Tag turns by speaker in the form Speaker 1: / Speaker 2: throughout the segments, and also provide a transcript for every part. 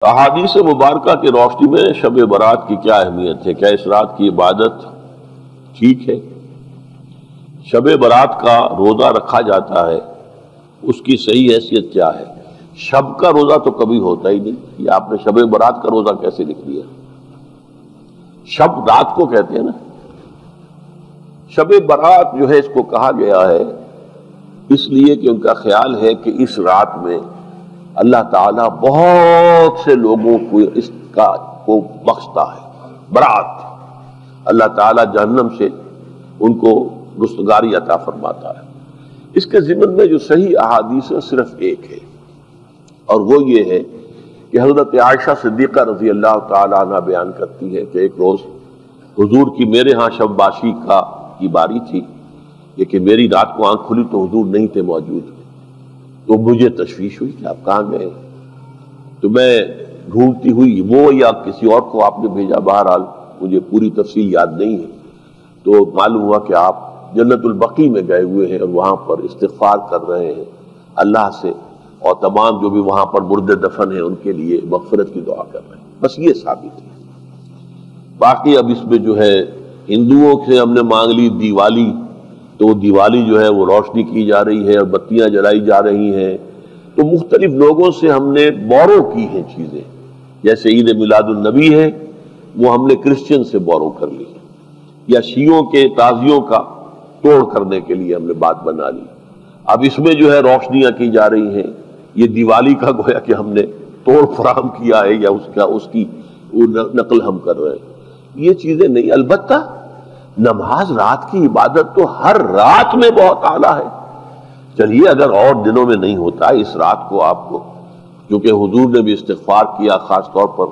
Speaker 1: احادیث مبارکہ کی روشنی میں شب برات کی کیا اہمیت ہے؟ کیا اس رات کی عبادت ٹھیک ہے؟ شب برات کا روزہ رکھا جاتا ہے، اس کی صحیح حیثیت کیا ہے؟ شب کا روزہ تو کبھی ہوتا ہی نہیں، یہ آپ نے شب برات کا روزہ کیسے لکھ دیا؟ شب رات کو کہتے ہیں نا۔ شب برات جو ہے اس کو کہا گیا ہے اس لیے کہ ان کا خیال ہے کہ اس رات میں اللہ تعالیٰ بہت سے لوگوں کو اس کا کو بخشتا ہے۔ برات، اللہ تعالیٰ جہنم سے ان کو رستگاری عطا فرماتا ہے۔ اس کے ضمن میں جو صحیح احادیث ہے صرف ایک ہے، اور وہ یہ ہے کہ حضرت عائشہ صدیقہ رضی اللہ تعالیٰ عنہ بیان کرتی ہے کہ ایک روز حضور کی میرے ہاں شب باشی کی باری تھی، لیکن میری رات کو آنکھ کھلی تو حضور نہیں تھے موجود، تو مجھے تشویش ہوئی کہ آپ کہاں گئے؟ تو میں ڈھونڈتی ہوئی وہ یا کسی اور کو آپ نے بھیجا، بہرحال مجھے پوری تفصیل یاد نہیں ہے، تو معلوم ہوا کہ آپ جنت البقیع میں گئے ہوئے ہیں اور وہاں پر استغفار کر رہے ہیں اللہ سے، اور تمام جو بھی وہاں پر مردے دفن ہیں ان کے لیے مغفرت کی دعا کر رہے ہیں۔ بس یہ ثابت ہے۔ باقی اب اس میں جو ہے ہندوؤں سے ہم نے مانگ لی دیوالی، تو دیوالی جو ہے وہ روشنی کی جا رہی ہے اور بتیاں جلائی جا رہی ہیں، تو مختلف لوگوں سے ہم نے بورو کی ہیں چیزیں، جیسے عید میلاد النبی ہے وہ ہم نے کرسچن سے بورو کر لی، یا شیعوں کے تعزیوں کا توڑ کرنے کے لیے ہم نے بات بنا لی۔ اب اس میں جو ہے روشنیاں کی جا رہی ہیں، یہ دیوالی کا گویا کہ ہم نے توڑ فراہم کیا ہے یا اس کی نقل ہم کر رہے ہیں، یہ چیزیں نہیں۔ البتہ نماز رات کی عبادت تو ہر رات میں بہت اعلیٰ ہے۔ چلیے اگر اور دنوں میں نہیں ہوتا، اس رات کو آپ کو، کیونکہ حضور نے بھی استغفار کیا خاص طور پر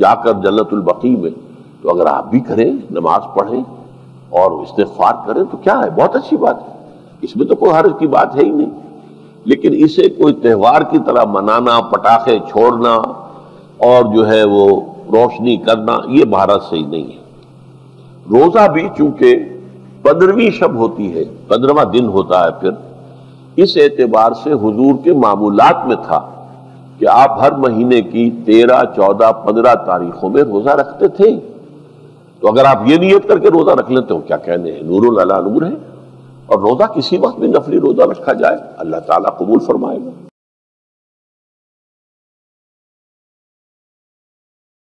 Speaker 1: جا کر جنت البقیع میں، تو اگر آپ بھی کریں، نماز پڑھیں اور استغفار کریں تو کیا ہے، بہت اچھی بات ہے، اس میں تو کوئی حرج کی بات ہے ہی نہیں۔ لیکن اسے کوئی تہوار کی طرح منانا، پٹاخے چھوڑنا اور جو ہے وہ روشنی کرنا، یہ بھارت صحیح نہیں ہے۔ روزہ بھی چونکہ 15ویں شب ہوتی ہے، 15واں دن ہوتا ہے، پھر اس اعتبار سے حضور کے معمولات میں تھا کہ آپ ہر مہینے کی 13، 14، 15 تاریخوں میں روزہ رکھتے تھے۔ تو اگر آپ یہ نیت کر کے روزہ رکھ لیتے ہو، کیا کہنے ہیں، نور علی نور ہے، اور روزہ کسی وقت بھی نفلی روزہ رکھا جائے اللہ تعالیٰ قبول فرمائے گا۔